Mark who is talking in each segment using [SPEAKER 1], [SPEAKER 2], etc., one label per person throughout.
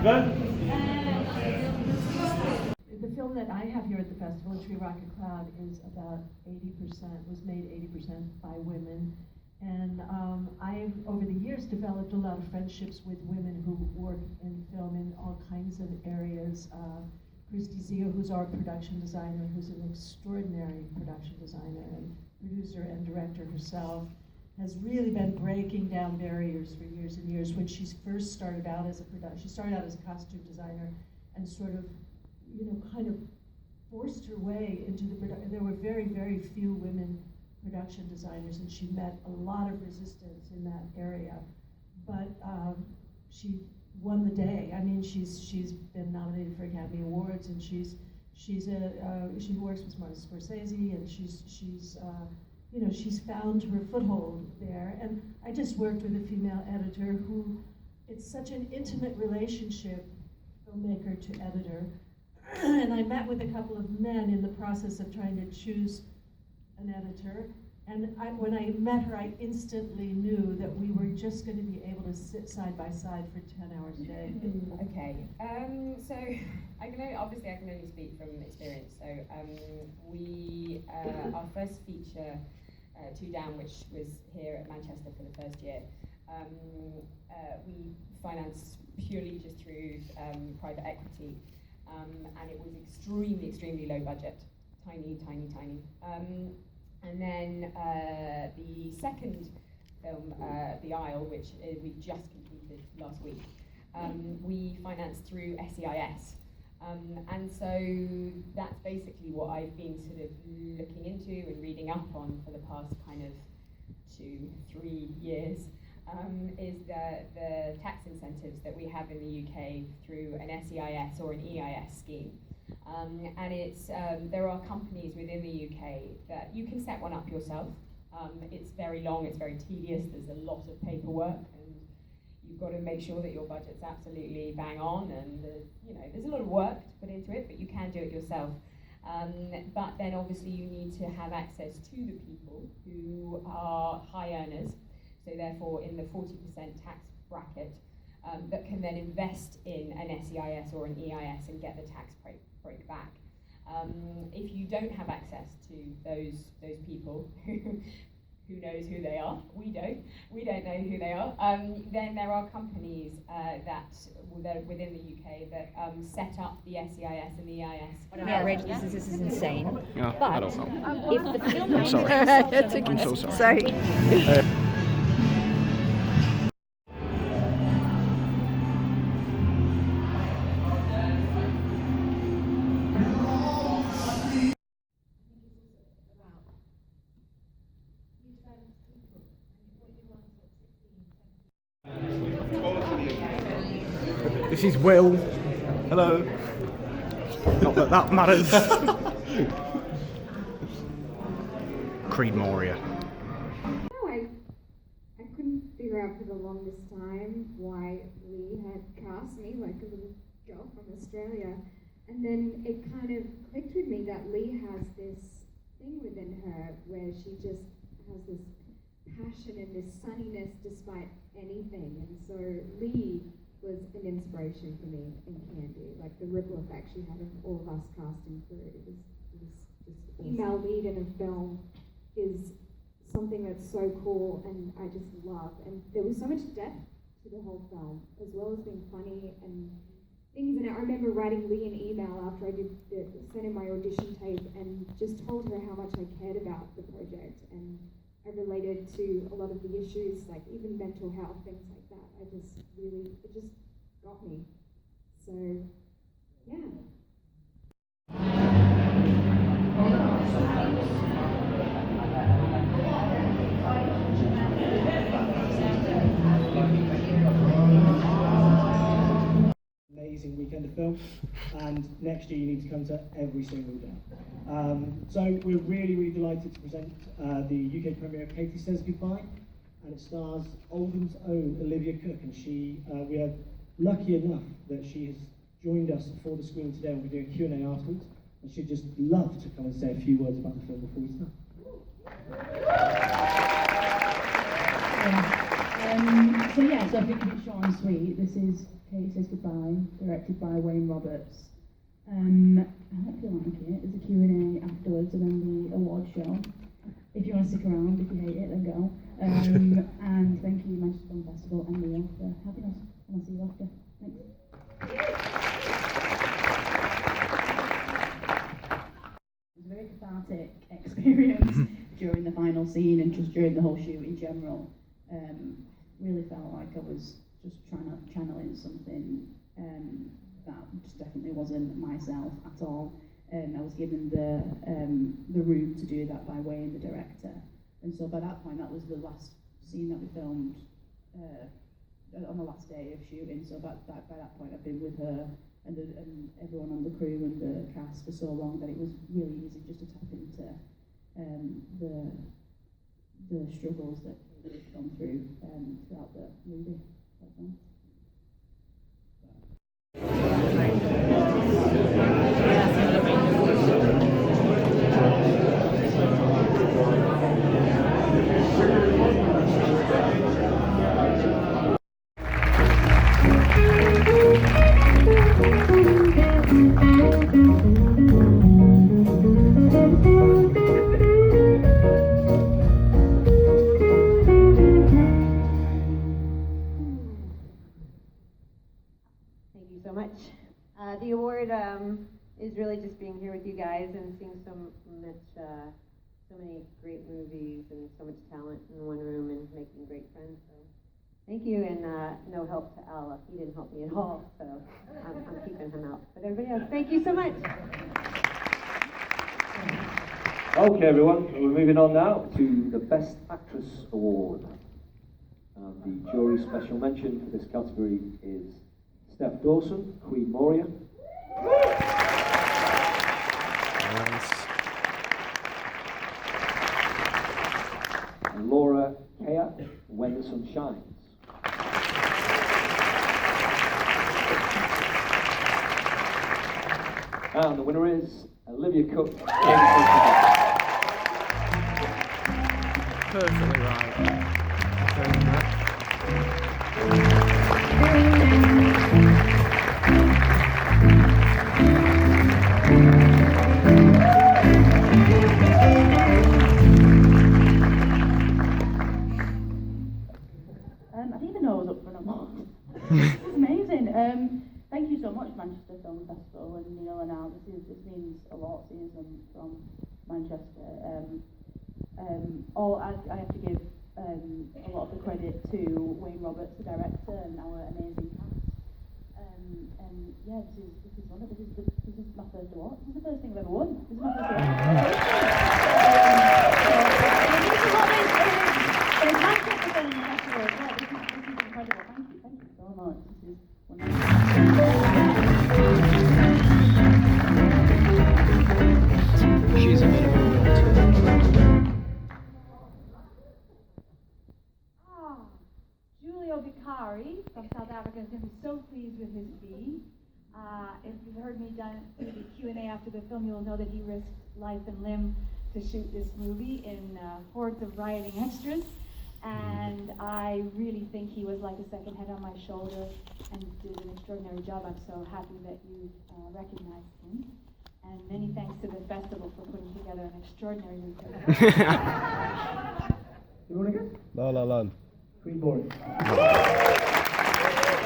[SPEAKER 1] The film that I have here at the festival, Tree Rocket Cloud, is about 80%, was made 80% by women. And I've, over the years, developed a lot of friendships with women who work in film in all kinds of areas. Christy Zio, who's our production designer, who's an extraordinary production designer and producer and director herself, has really been breaking down barriers for years and years. When she first started out as she started out as a costume designer and sort of, kind of forced her way into the production. There were very, very few women production designers, and she met a lot of resistance in that area. But she won the day. I mean, she's been nominated for Academy Awards, and she works with Martin Scorsese, and she's found her foothold there. And I just worked with a female editor who, it's such an intimate relationship, filmmaker to editor. And I met with a couple of men in the process of trying to choose an editor. And when I met her, I instantly knew that we were just going to be able to sit side by side for 10 hours a day.
[SPEAKER 2] Okay, so I can only speak from experience. So our first feature, Two Down, which was here at Manchester for the first year, we financed purely just through private equity, and it was extremely low budget, tiny. And then the second film, The Isle, which we just completed last week, we financed through SEIS. And so that's basically what I've been sort of looking into and reading up on for the past kind of 2-3 years, is the tax incentives that we have in the UK through an SEIS or an EIS scheme. And it's there are companies within the UK that you can set one up yourself. It's very long, it's very tedious, there's a lot of paperwork, and you've got to make sure that your budget's absolutely bang on, and there's a lot of work to put into it, but you can do it yourself. But then obviously you need to have access to the people who are high earners, so therefore in the 40% tax bracket, that can then invest in an SEIS or an EIS and get the tax break back. If you don't have access to those people who knows who they are, we don't know who they are, then there are companies that within the UK that set up the SEIS and the EIS.
[SPEAKER 3] Outrageous, this is insane.
[SPEAKER 4] Yeah,
[SPEAKER 3] but
[SPEAKER 4] I don't know.
[SPEAKER 3] if the film
[SPEAKER 4] I'm sorry. I'm so sorry. This is Will. Hello. Not that that matters. Creed Moria.
[SPEAKER 5] No, I couldn't figure out for the longest time why Lee had cast me like a little girl from Australia. And then it kind of clicked with me that Lee has this thing within her where she just has this passion and this sunniness despite anything. And so Lee was an inspiration for me in Candy, like the ripple effect she had of all of us casting for it. It was just female lead in a film is something that's so cool and I just love. And there was so much depth to the whole film, as well as being funny and things. And I remember writing Lee an email after I sent in my audition tape and just told her how much I cared about the project, and I related to a lot of the issues, like even mental health, things like that. It just got me. So, yeah.
[SPEAKER 6] Amazing weekend of film, and next year you need to come to every single day. So we're really delighted to present the UK premiere of Katie Says Goodbye, and it stars Oldham's own Olivia Cooke, and we are lucky enough that she has joined us for the screening today, and we're doing a Q&A afterwards, and she'd just love to come and say a few words about the film before we start.
[SPEAKER 7] So I think it's short and sweet. This is Katie Says Goodbye, directed by Wayne Roberts. I hope you like it. There's a Q&A afterwards and then the award show. If you want to stick around, if you hate it, then go. And thank you, Manchester Film Festival and Leo for having us. And I'll see you after. Thanks. It was a very cathartic experience during the final scene and just during the whole shoot in general. Really felt like I was just trying to channel in something that just definitely wasn't myself at all. I was given the room to do that by Wayne, the director. And so by that point, that was the last scene that we filmed on the last day of shooting. So by that point, I've been with her and everyone on the crew and the cast for so long that it was really easy just to tap into the struggles that we've gone through throughout the movie.
[SPEAKER 8] Thank you so much. The award is really just being here with you guys and seeing so many great movies and so much talent in one room and making great friends. So thank you, and no help to Al. He didn't help me at all, so I'm keeping him out. But everybody else, thank you so much.
[SPEAKER 9] Okay, everyone, we're moving on now to the Best Actress Award. And the jury special mention for this category is Stef Dawson, Queen Moria.
[SPEAKER 4] Nice.
[SPEAKER 9] And Laura Kea, When the Sun Shines. And the winner is Olivia Cooke.
[SPEAKER 4] Perfectly right. Very much.
[SPEAKER 7] I didn't even know I was up for an award. This is amazing. Thank you so much, Manchester Film Festival and Neil and Al. This means a lot seeing them from Manchester. I have to give a lot of the credit to Wayne Roberts, the director, and our amazing cast. And yeah, this is wonderful. This is my first award. This is the first thing I've ever won. This is my first award. It's Manchester Film Festival as well. This is incredible. Thank you so much. This is wonderful.
[SPEAKER 4] She's a bit of a
[SPEAKER 10] Giulio Vicari from South Africa is going to be so pleased with his fee. If you've heard me do the Q&A after the film, you'll know that he risked life and limb to shoot this movie in hordes of rioting extras. And I really think he was like a second head on my shoulder and did an extraordinary job. I'm so happy that you recognized him. And many thanks to the festival for putting together an extraordinary movie.
[SPEAKER 6] You want to go?
[SPEAKER 4] La La Land.
[SPEAKER 6] Queen Moria.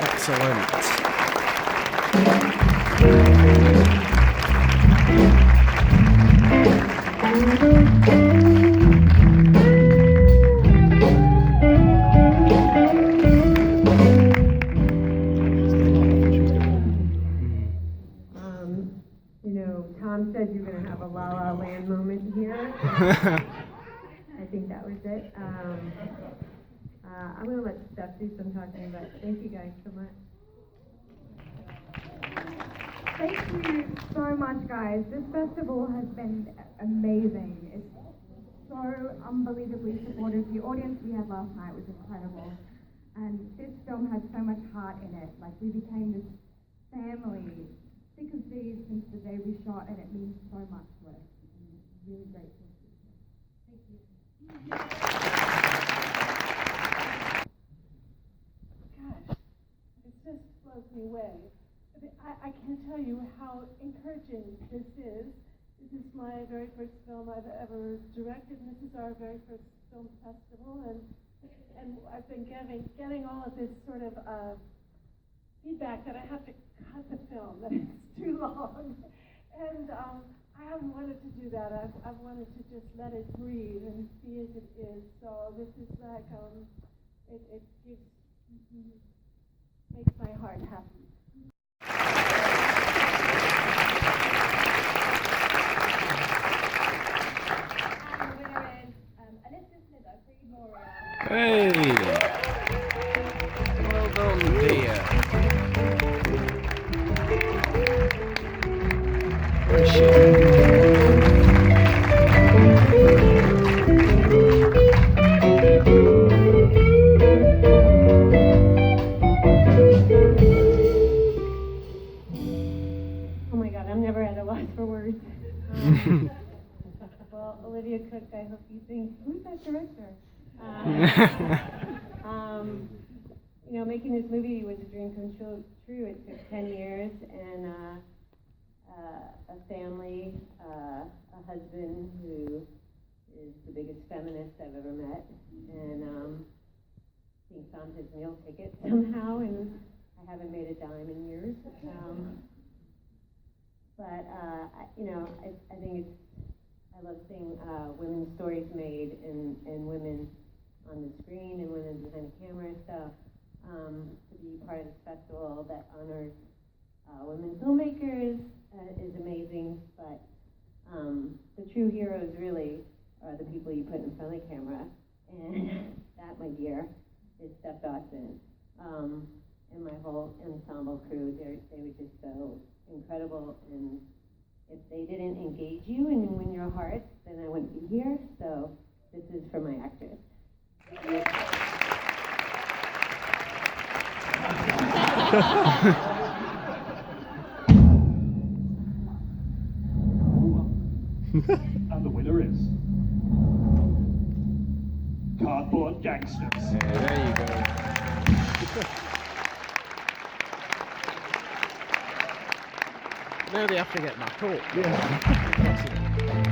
[SPEAKER 4] Excellent.
[SPEAKER 8] Tom said you're going to have a La La Land moment here. I think that was it. I'm going to let Steph do some talking, but thank you guys so much.
[SPEAKER 5] Thank you so much, guys. This festival has been amazing. It's so unbelievably supportive. The audience we had last night was incredible. And this film has so much heart in it. Like, we became this family, thick as thieves since the day we shot, and it means so much to us. I'm really grateful. Thank you.
[SPEAKER 11] me way. I can't tell you how encouraging this is. This is my very first film I've ever directed, and this is our very first film festival, and I've been getting all of this sort of feedback that I have to cut the film, that it's too long, and I haven't wanted to do that. I've wanted to just let it breathe and be as it is. So this is like it makes my heart happy.
[SPEAKER 10] And the winner is Elizabeth Smither, Creed Moria.
[SPEAKER 4] Hey! Well done, dear. Where is she?
[SPEAKER 8] Oh my God, I'm never at a loss for words. Well, Olivia Cooke, I hope you think, who's that director? You know, making this movie was a dream come true. It took 10 years and a family, a husband who is the biggest feminist I've ever met, and he found his meal ticket somehow, and I haven't made a dime in years. But you know, I think I love seeing women's stories made and women on the screen and women behind the camera. So to be part of this festival that honors women filmmakers is amazing. But the true heroes really are the people you put in front of the camera, and that, my dear, is Stef Dawson and my whole ensemble crew. They were just so incredible, and if they didn't engage you and win your heart, then I wouldn't be here. So this is for my actors.
[SPEAKER 12] And the winner is Cardboard Gangsters.
[SPEAKER 4] Yeah, there you go. Now they have to get back up. Yeah.